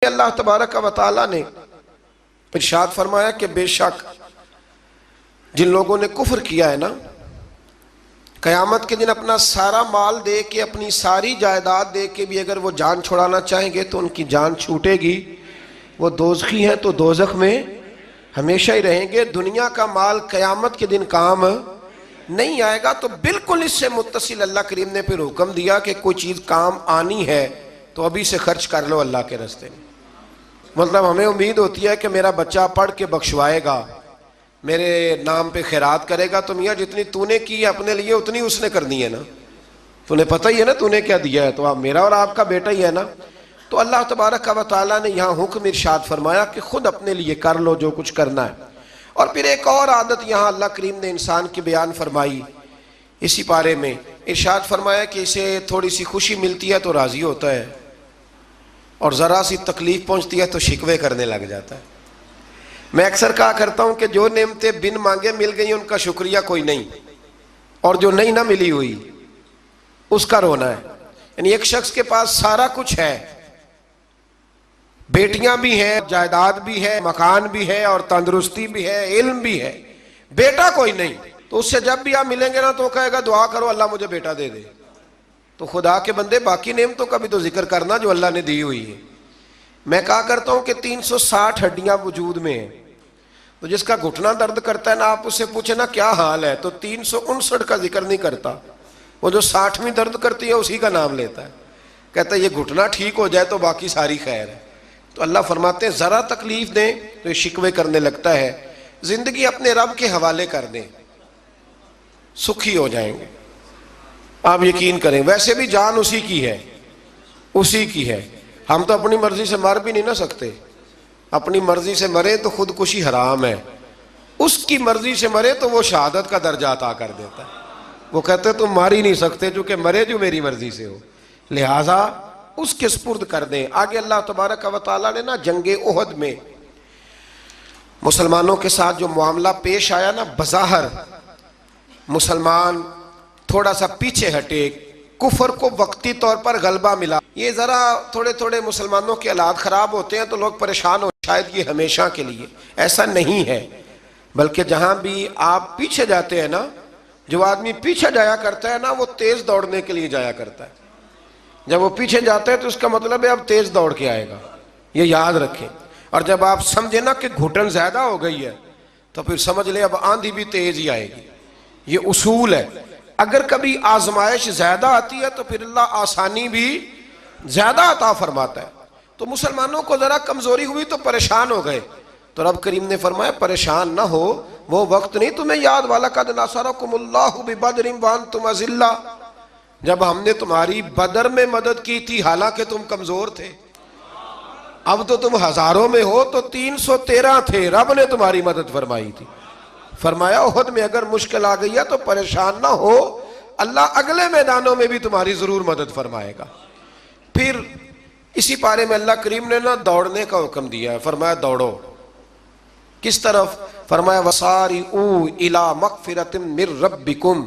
اللہ تبارک و تعالیٰ نے ارشاد فرمایا کہ بے شک جن لوگوں نے کفر کیا ہے نا، قیامت کے دن اپنا سارا مال دے کے، اپنی ساری جائیداد دے کے بھی اگر وہ جان چھڑانا چاہیں گے تو ان کی جان چھوٹے گی۔ وہ دوزخی ہیں تو دوزخ میں ہمیشہ ہی رہیں گے۔ دنیا کا مال قیامت کے دن کام نہیں آئے گا۔ تو بالکل اس سے متصل اللہ کریم نے پھر حکم دیا کہ کوئی چیز کام آنی ہے تو ابھی سے خرچ کر لو اللہ کے راستے میں۔ مطلب ہمیں امید ہوتی ہے کہ میرا بچہ پڑھ کے بخشوائے گا، میرے نام پہ خیرات کرے گا، تو میاں جتنی تو نے کی ہے اپنے لیے اتنی اس نے کرنی ہے نا، تو نے پتہ ہی ہے نا تو نے کیا دیا ہے، تو آپ میرا اور آپ کا بیٹا ہی ہے نا۔ تو اللہ تبارک و تعالیٰ نے یہاں حکم ارشاد فرمایا کہ خود اپنے لیے کر لو جو کچھ کرنا ہے۔ اور پھر ایک اور عادت یہاں اللہ کریم نے انسان کی بیان فرمائی اسی پارے میں، ارشاد فرمایا کہ اسے تھوڑی سی خوشی ملتی ہے تو راضی ہوتا ہے، اور ذرا سی تکلیف پہنچتی ہے تو شکوے کرنے لگ جاتا ہے۔ میں اکثر کہا کرتا ہوں کہ جو نعمتیں بن مانگے مل گئی ان کا شکریہ کوئی نہیں، اور جو نہیں نہ ملی ہوئی اس کا رونا ہے۔ یعنی ایک شخص کے پاس سارا کچھ ہے، بیٹیاں بھی ہیں، جائیداد بھی ہے، مکان بھی ہے، اور تندرستی بھی ہے، علم بھی ہے، بیٹا کوئی نہیں، تو اس سے جب بھی آپ ملیں گے نا تو وہ کہے گا دعا کرو اللہ مجھے بیٹا دے دے۔ تو خدا کے بندے باقی نعمتوں کا بھی تو ذکر کرنا جو اللہ نے دی ہوئی ہے۔ میں کہا کرتا ہوں کہ 360 ہڈیاں وجود میں ہیں، تو جس کا گھٹنا درد کرتا ہے نا آپ اس سے پوچھیں نا کیا حال ہے تو 359 کا ذکر نہیں کرتا، وہ جو 60ویں درد کرتی ہے اسی کا نام لیتا ہے، کہتا ہے یہ گھٹنا ٹھیک ہو جائے تو باقی ساری خیر ہے۔ تو اللہ فرماتے ہیں ذرا تکلیف دیں تو یہ شکوے کرنے لگتا ہے، زندگی اپنے رب کے حوالے کر دیں سکھی ہو جائیں گے۔ آپ یقین کریں ویسے بھی جان اسی کی ہے، اسی کی ہے۔ ہم تو اپنی مرضی سے مر بھی نہیں نہ سکتے، اپنی مرضی سے مرے تو خودکشی حرام ہے، اس کی مرضی سے مرے تو وہ شہادت کا درجہ عطا کر دیتا ہے۔ وہ کہتے تم مار ہی نہیں سکتے چونکہ مرے جو میری مرضی سے ہو، لہٰذا اس کے سپرد کر دیں۔ آگے اللہ تبارک و تعالیٰ نے نا جنگ احد میں مسلمانوں کے ساتھ جو معاملہ پیش آیا نا، بظاہر مسلمان تھوڑا سا پیچھے ہٹے، کفر کو وقتی طور پر غلبہ ملا، یہ ذرا تھوڑے تھوڑے مسلمانوں کے حالات خراب ہوتے ہیں تو لوگ پریشان ہو شاید یہ ہمیشہ کے لیے، ایسا نہیں ہے، بلکہ جہاں بھی آپ پیچھے جاتے ہیں نا، جو آدمی پیچھے جایا کرتا ہے نا وہ تیز دوڑنے کے لیے جایا کرتا ہے، جب وہ پیچھے جاتا ہے تو اس کا مطلب ہے اب تیز دوڑ کے آئے گا، یہ یاد رکھیں۔ اور جب آپ سمجھیں نا کہ گھٹن زیادہ ہو گئی ہے تو پھر سمجھ لیں اب آندھی بھی تیز ہی آئے گی، یہ اصول ہے۔ اگر کبھی آزمائش زیادہ آتی ہے تو پھر اللہ آسانی بھی زیادہ عطا فرماتا ہے۔ تو مسلمانوں کو ذرا کمزوری ہوئی تو پریشان ہو گئے، تو رب کریم نے فرمایا پریشان نہ ہو، وہ وقت نہیں تمہیں یاد وَلَقَدْ نَصَرَكُمُ اللَّهُ بِبَدْرٍ وَأَنْتُمْ أَذِلَّةٌ، جب ہم نے تمہاری بدر میں مدد کی تھی حالانکہ تم کمزور تھے، اب تو تم ہزاروں میں ہو تو 313 تھے، رب نے تمہاری مدد فرمائی تھی۔ فرمایا احد میں اگر مشکل آ گئی ہے تو پریشان نہ ہو، اللہ اگلے میدانوں میں بھی تمہاری ضرور مدد فرمائے گا۔ پھر اسی پارے میں اللہ کریم نے نا دوڑنے کا حکم دیا ہے، فرمایا دوڑو، کس طرف؟ فرمایا وَسَارِعُوا إِلَىٰ مَغْفِرَةٍ مِّن رَبِّكُمْ،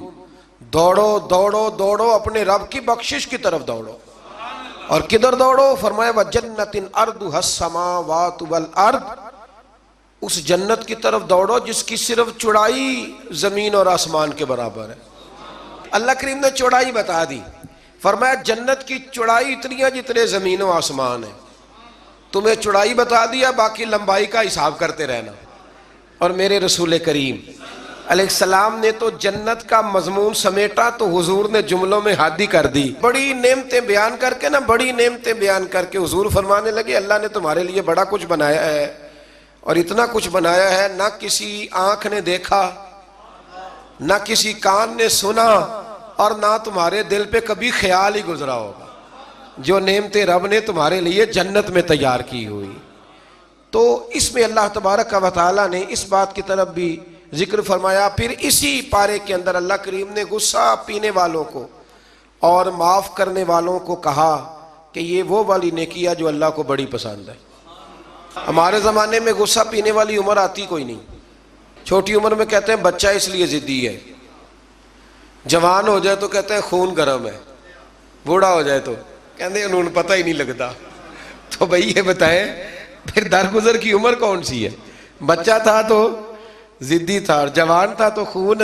دوڑو دوڑو دوڑو اپنے رب کی بخشش کی طرف دوڑو۔ اور کدھر دوڑو؟ فرمایا وَجَنَّةٍ أَرْضُهَا السَّمَاوَاتُ وَالْأَرْضُ، اس جنت کی طرف دوڑو جس کی صرف چوڑائی زمین اور آسمان کے برابر ہے۔ اللہ کریم نے چوڑائی بتا دی، فرمایا جنت کی چوڑائی اتنی ہے جتنے زمین و آسمان ہے، تمہیں چوڑائی بتا دیا، باقی لمبائی کا حساب کرتے رہنا۔ اور میرے رسول کریم علیہ السلام نے تو جنت کا مضمون سمیٹا تو حضور نے جملوں میں حادی کر دی، بڑی نعمتیں بیان کر کے نا، بڑی نعمتیں بیان کر کے حضور فرمانے لگے اللہ نے تمہارے لیے بڑا کچھ بنایا ہے، اور اتنا کچھ بنایا ہے نہ کسی آنکھ نے دیکھا، نہ کسی کان نے سنا، اور نہ تمہارے دل پہ کبھی خیال ہی گزرا ہوگا، جو نعمتیں رب نے تمہارے لیے جنت میں تیار کی ہوئی۔ تو اس میں اللہ تبارک و تعالیٰ نے اس بات کی طرف بھی ذکر فرمایا۔ پھر اسی پارے کے اندر اللہ کریم نے غصہ پینے والوں کو اور معاف کرنے والوں کو کہا کہ یہ وہ والی نیکی ہے جو اللہ کو بڑی پسند ہے۔ ہمارے زمانے میں غصہ پینے والی عمر آتی کوئی نہیں، چھوٹی عمر میں کہتے ہیں بچہ اس لیے ضدی ہے، جوان ہو جائے تو کہتے ہیں خون گرم ہے، بوڑھا ہو جائے تو کہتے ہیں انہوں نے پتہ ہی نہیں لگتا۔ تو بھائی یہ بتائیں پھر درگزر کی عمر کون سی ہے؟ بچہ تھا تو ضدی تھا، اور جوان تھا تو خون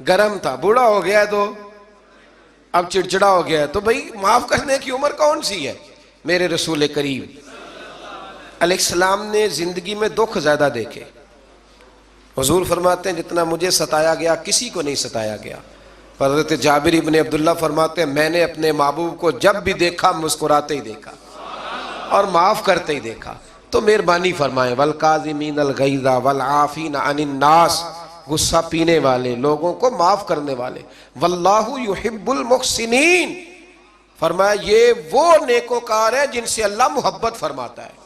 گرم تھا، بوڑھا ہو گیا تو اب چڑچڑا ہو گیا، تو بھائی معاف کرنے کی عمر کون سی ہے؟ میرے رسول کریم علیہ السلام نے زندگی میں دکھ زیادہ دیکھے. حضور فرماتے ہیں جتنا مجھے ستایا گیا کسی کو نہیں ستایا گیا. حضرت جابر ابن عبداللہ فرماتے ہیں میں نے اپنے محبوب کو جب بھی دیکھا مسکراتے ہی دیکھا اور معاف کرتے ہی دیکھا. تو مہربانی فرمائیں والکاظمین الغیظ والعافین عن الناس، غصہ پینے والے، لوگوں کو معاف کرنے والے. واللہ یحب المحسنین، فرمایا یہ وہ نیکوکار ہے جن سے اللہ محبت فرماتا ہے.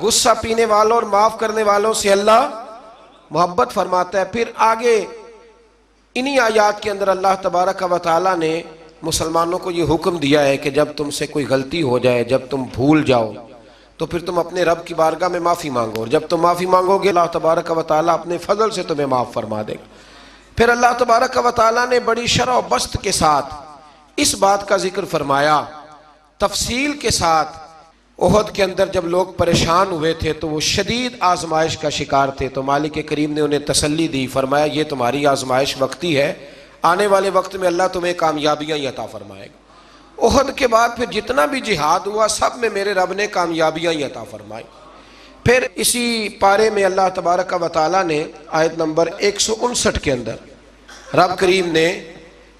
غصہ پینے والوں اور معاف کرنے والوں سے اللہ محبت فرماتا ہے. پھر آگے انہی آیات کے اندر اللہ تبارک و تعالیٰ نے مسلمانوں کو یہ حکم دیا ہے کہ جب تم سے کوئی غلطی ہو جائے، جب تم بھول جاؤ، تو پھر تم اپنے رب کی بارگاہ میں معافی مانگو، اور جب تم معافی مانگو گے اللہ تبارک و تعالیٰ اپنے فضل سے تمہیں معاف فرما دے گا. پھر اللہ تبارک و تعالیٰ نے بڑی شرح و بسط کے ساتھ اس بات کا ذکر فرمایا تفصیل کے ساتھ. احد کے اندر جب لوگ پریشان ہوئے تھے تو وہ شدید آزمائش کا شکار تھے، تو مالک کریم نے انہیں تسلی دی، فرمایا یہ تمہاری آزمائش وقتی ہے، آنے والے وقت میں اللہ تمہیں کامیابیاں ہی عطا فرمائے گا. احد کے بعد پھر جتنا بھی جہاد ہوا سب میں میرے رب نے کامیابیاں ہی عطا فرمائی. پھر اسی پارے میں اللہ تبارک و تعالیٰ نے آیت نمبر 159 کے اندر رب کریم نے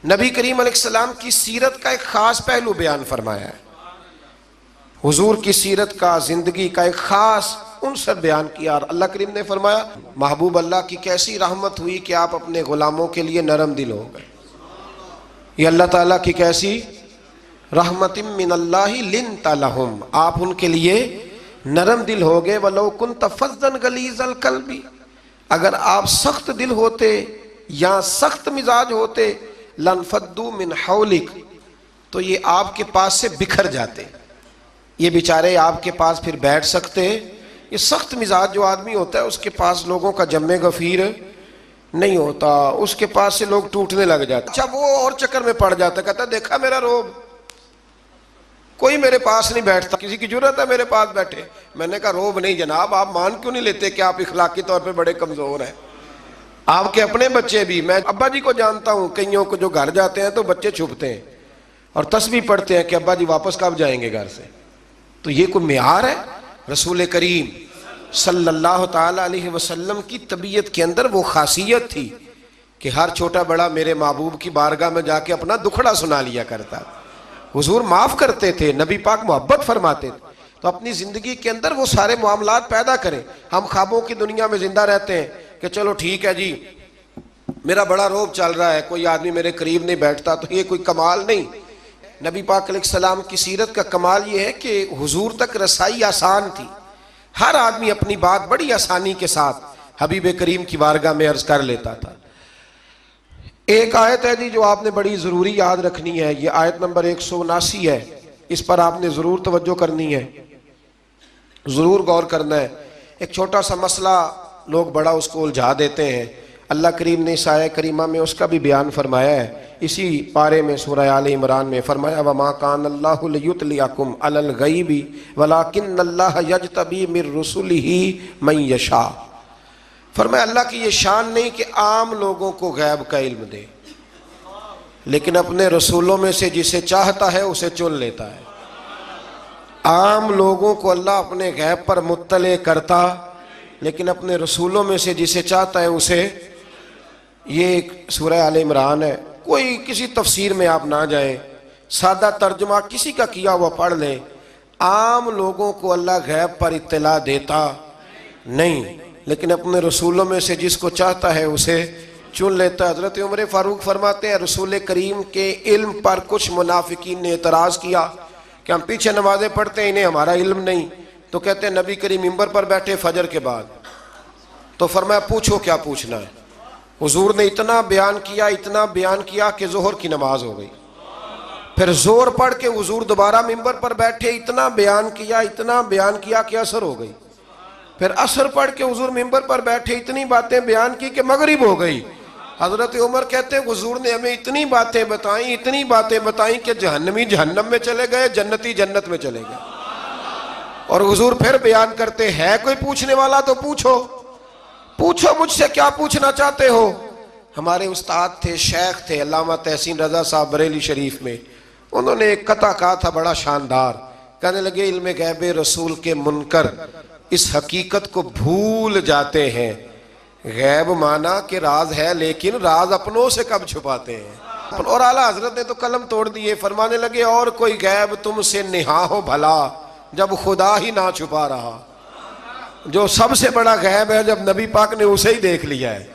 نبی کریم علیہ السلام کی سیرت کا ایک خاص پہلو بیان فرمایا ہے. حضور کی سیرت کا، زندگی کا ایک خاص عنصر بیان کیا، اور اللہ کریم نے فرمایا محبوب اللہ کی کیسی رحمت ہوئی کہ آپ اپنے غلاموں کے لیے نرم دل ہو گئے. یہ اللہ تعالیٰ کی کیسی رحمت من اللہ لنت لہم، آپ ان کے لیے نرم دل ہو گئے. وَلَوْ كُنْتَ فَظًّا غَلِيظَ الْقَلْبِ، اگر آپ سخت دل ہوتے یا سخت مزاج ہوتے، لَانْفَضُّوا مِنْ حَوْلِكَ، تو یہ آپ کے پاس سے بکھر جاتے، یہ بیچارے آپ کے پاس پھر بیٹھ سکتے. یہ سخت مزاج جو آدمی ہوتا ہے اس کے پاس لوگوں کا جم غفیر نہیں ہوتا، اس کے پاس سے لوگ ٹوٹنے لگ جاتے. اچھا وہ اور چکر میں پڑ جاتا، کہتا دیکھا میرا روب، کوئی میرے پاس نہیں بیٹھتا، کسی کی جرت ہے میرے پاس بیٹھے؟ میں نے کہا روب نہیں جناب، آپ مان کیوں نہیں لیتے کہ آپ اخلاقی طور پہ بڑے کمزور ہیں؟ آپ کے اپنے بچے بھی، میں ابا جی کو جانتا ہوں، کئیوں کو جو گھر جاتے ہیں تو بچے چھپتے ہیں اور تسبیح پڑھتے ہیں کہ ابا جی واپس کب جائیں گے گھر سے. تو یہ کوئی معیار ہے؟ رسول کریم صلی اللہ تعالیٰ علیہ وسلم کی طبیعت کے اندر وہ خاصیت تھی کہ ہر چھوٹا بڑا میرے محبوب کی بارگاہ میں جا کے اپنا دکھڑا سنا لیا کرتا. حضور معاف کرتے تھے، نبی پاک محبت فرماتے تھے. تو اپنی زندگی کے اندر وہ سارے معاملات پیدا کریں. ہم خوابوں کی دنیا میں زندہ رہتے ہیں کہ چلو ٹھیک ہے جی میرا بڑا روب چل رہا ہے، کوئی آدمی میرے قریب نہیں بیٹھتا، تو یہ کوئی کمال نہیں. نبی پاک علیہ السلام کی سیرت کا کمال یہ ہے کہ حضور تک رسائی آسان تھی، ہر آدمی اپنی بات بڑی آسانی کے ساتھ حبیب کریم کی بارگاہ میں عرض کر لیتا تھا. ایک آیت ہے جی جو آپ نے بڑی ضروری یاد رکھنی ہے، یہ آیت نمبر 179 ہے، اس پر آپ نے ضرور توجہ کرنی ہے، ضرور غور کرنا ہے. ایک چھوٹا سا مسئلہ لوگ بڑا اس کو الجھا دیتے ہیں، اللہ کریم نے اس آیت کریمہ میں اس کا بھی بیان فرمایا ہے. اسی پارے میں سورہ آل عمران میں فرمایا وَمَا كَانَ اللَّهُ لِيُطْلِعَكُمْ عَلَى الْغَيْبِ وَلَكِنَّ اللَّهَ يَجْتَبِي مِن رُّسُلِهِ مَن يَشَاءُ. فرمایا اللہ کی یہ شان نہیں کہ عام لوگوں کو غیب کا علم دے، لیکن اپنے رسولوں میں سے جسے چاہتا ہے اسے چن لیتا ہے. عام لوگوں کو اللہ اپنے غیب پر مطلع کرتا، لیکن اپنے رسولوں میں سے جسے چاہتا ہے اسے. یہ ایک سورہ آل عمران ہے، کوئی کسی تفسیر میں آپ نہ جائیں، سادہ ترجمہ کسی کا کیا ہوا پڑھ لیں. عام لوگوں کو اللہ غیب پر اطلاع دیتا نہیں، لیکن اپنے رسولوں میں سے جس کو چاہتا ہے اسے چن لیتا. حضرت عمر فاروق فرماتے ہیں رسول کریم کے علم پر کچھ منافقین نے اعتراض کیا کہ ہم پیچھے نمازیں پڑھتے ہیں انہیں ہمارا علم نہیں. تو کہتے ہیں نبی کریم منبر پر بیٹھے فجر کے بعد، تو فرمایا پوچھو کیا پوچھنا ہے. حضور نے اتنا بیان کیا کہ ظہر کی نماز ہو گئی. پھر زور پڑھ کے حضور دوبارہ منبر پر بیٹھے، اتنا بیان کیا کہ عصر ہو گئی. پھر عصر پڑھ کے حضور منبر پر بیٹھے، اتنی باتیں بیان کی کہ مغرب ہو گئی. حضرت عمر کہتے ہیں حضور نے ہمیں اتنی باتیں بتائیں کہ جہنمی جہنم میں چلے گئے، جنتی جنت میں چلے گئے. اور حضور پھر بیان کرتے ہیں کوئی پوچھنے والا تو پوچھو مجھ سے کیا پوچھنا چاہتے ہو. ہمارے استاد تھے، شیخ تھے علامہ تحسین رضا صاحب بریلی شریف میں، انہوں نے ایک قطعہ کہا تھا بڑا شاندار. کہنے لگے علم غیب رسول کے منکر اس حقیقت کو بھول جاتے ہیں. غیب مانا کہ راز ہے، لیکن راز اپنوں سے کب چھپاتے ہیں. اور اعلیٰ حضرت نے تو قلم توڑ دیے، فرمانے لگے اور کوئی غیب تم سے نہا ہو بھلا جب خدا ہی نہ چھپا رہا. جو سب سے بڑا غیب ہے جب نبی پاک نے اسے ہی دیکھ لیا ہے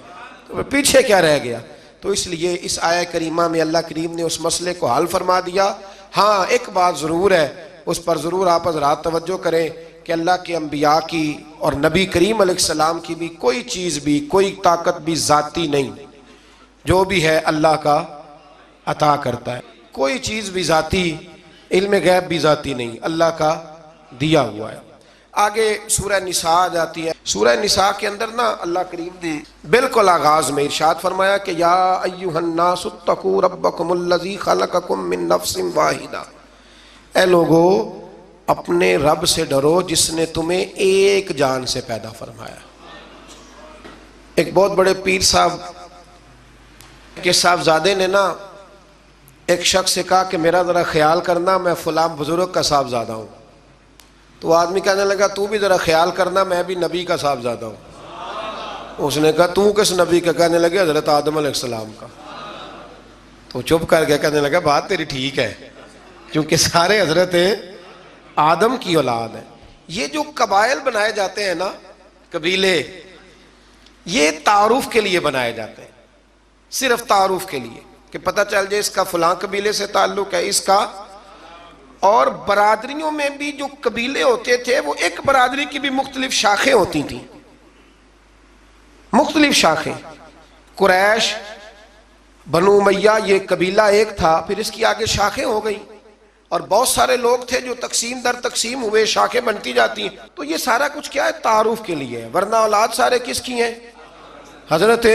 تو پیچھے کیا رہ گیا. تو اس لیے اس آیہ کریمہ میں اللہ کریم نے اس مسئلے کو حل فرما دیا. ہاں ایک بات ضرور ہے، اس پر ضرور آپ حضرات توجہ کریں کہ اللہ کے انبیاء کی اور نبی کریم علیہ السلام کی بھی کوئی چیز بھی، کوئی طاقت بھی ذاتی نہیں. جو بھی ہے اللہ کا عطا کرتا ہے. کوئی چیز بھی ذاتی، علم غیب بھی ذاتی نہیں، اللہ کا دیا ہوا ہے. آگے سورہ نساء آ جاتی ہے. سورہ نساء کے اندر نا اللہ کریم نے بالکل آغاز میں ارشاد فرمایا کہ یا ایھا الناس اتقوا ربکم الذی خلقکم من نفس واحدہ. اے لوگو اپنے رب سے ڈرو جس نے تمہیں ایک جان سے پیدا فرمایا. ایک بہت بڑے پیر صاحب کے صاحبزادے نے نا ایک شخص سے کہا کہ میرا ذرا خیال کرنا، میں فلاں بزرگ کا صاحبزادہ ہوں. تو آدمی کہنے لگا تو بھی ذرا خیال کرنا، میں بھی نبی کا صاحبزادہ ہوں. اس نے کہا تو کس نبی کا؟ کہنے لگے حضرت آدم علیہ السلام کا. تو چپ کر گیا، کہنے لگا بات تیری ٹھیک ہے کیونکہ سارے حضرت آدم کی اولاد ہے. یہ جو قبائل بنائے جاتے ہیں نا، قبیلے، یہ تعارف کے لیے بنائے جاتے ہیں، صرف تعارف کے لیے کہ پتہ چل جائے اس کا فلاں قبیلے سے تعلق ہے، اس کا. اور برادریوں میں بھی جو قبیلے ہوتے تھے وہ ایک برادری کی بھی مختلف شاخیں ہوتی تھیں، مختلف شاخیں. قریش، بنو امیہ یہ قبیلہ ایک تھا، پھر اس کی آگے شاخیں ہو گئی اور بہت سارے لوگ تھے جو تقسیم در تقسیم ہوئے، شاخیں بنتی جاتی ہیں. تو یہ سارا کچھ کیا ہے؟ تعارف کے لیے ہے، ورنہ اولاد سارے کس کی ہیں؟ حضرت.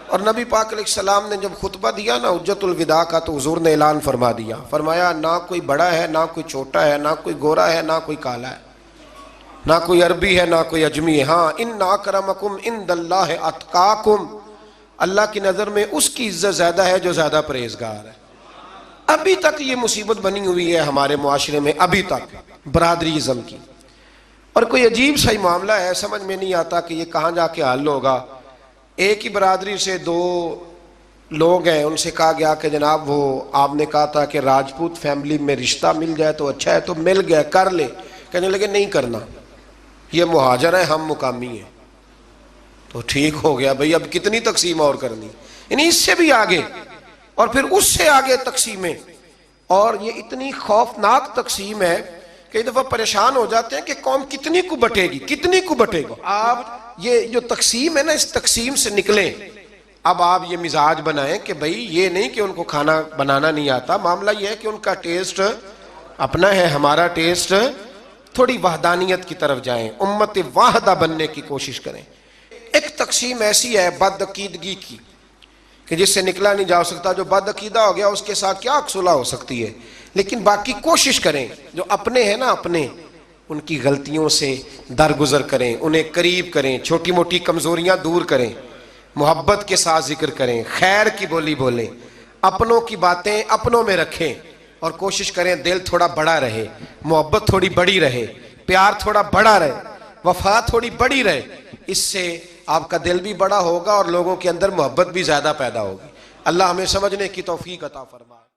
اور نبی پاک علیہ السلام نے جب خطبہ دیا نا حجت الوداع کا تو حضور نے اعلان فرما دیا، فرمایا نہ کوئی بڑا ہے، نہ کوئی چھوٹا ہے، نہ کوئی گورا ہے، نہ کوئی کالا ہے، نہ کوئی عربی ہے، نہ کوئی اجمی ہے. ہاں ان اکرمکم عند اللہ اتقاکم، اللہ کی نظر میں اس کی عزت زیادہ ہے جو زیادہ پرہیزگار ہے. ابھی تک یہ مصیبت بنی ہوئی ہے ہمارے معاشرے میں، ابھی تک برادری ازم کی. اور کوئی عجیب سا ہی معاملہ ہے، سمجھ میں نہیں آتا کہ یہ کہاں جا کے حل ہوگا. ایک ہی برادری سے دو لوگ ہیں، ان سے کہا گیا کہ جناب وہ آپ نے کہا تھا کہ راجپوت فیملی میں رشتہ مل جائے تو اچھا ہے، تو مل گیا، کر لے. کہنے لگے نہیں کرنا، یہ مہاجر ہے، ہم مقامی ہیں. تو ٹھیک ہو گیا بھئی، اب کتنی تقسیم اور کرنی، یعنی اس سے بھی آگے اور پھر اس سے آگے تقسیمیں. اور یہ اتنی خوفناک تقسیم ہے کئی دفعہ پریشان ہو جاتے ہیں کہ قوم کتنی کو بٹے گی، کتنی کو بٹے گا. آپ یہ جو تقسیم ہے نا، اس تقسیم سے نکلیں. اب آپ یہ مزاج بنائیں کہ بھئی یہ نہیں کہ ان کو کھانا بنانا نہیں آتا، معاملہ یہ ہے کہ ان کا ٹیسٹ اپنا ہے، ہمارا ٹیسٹ. تھوڑی وحدانیت کی طرف جائیں، امت واحدہ بننے کی کوشش کریں. ایک تقسیم ایسی ہے بد عقیدگی کی کہ جس سے نکلا نہیں جا سکتا. جو بد عقیدہ ہو گیا اس کے ساتھ کیا صلح ہو سکتی ہے. لیکن باقی کوشش کریں، جو اپنے ہیں نا اپنے، ان کی غلطیوں سے درگزر کریں، انہیں قریب کریں، چھوٹی موٹی کمزوریاں دور کریں، محبت کے ساتھ ذکر کریں، خیر کی بولی بولیں، اپنوں کی باتیں اپنوں میں رکھیں اور کوشش کریں دل تھوڑا بڑا رہے، محبت تھوڑی بڑی رہے، پیار تھوڑا بڑا رہے، وفا تھوڑی بڑی رہے. اس سے آپ کا دل بھی بڑا ہوگا اور لوگوں کے اندر محبت بھی زیادہ پیدا ہوگی. اللہ ہمیں سمجھنے کی توفیق عطا فرمائے.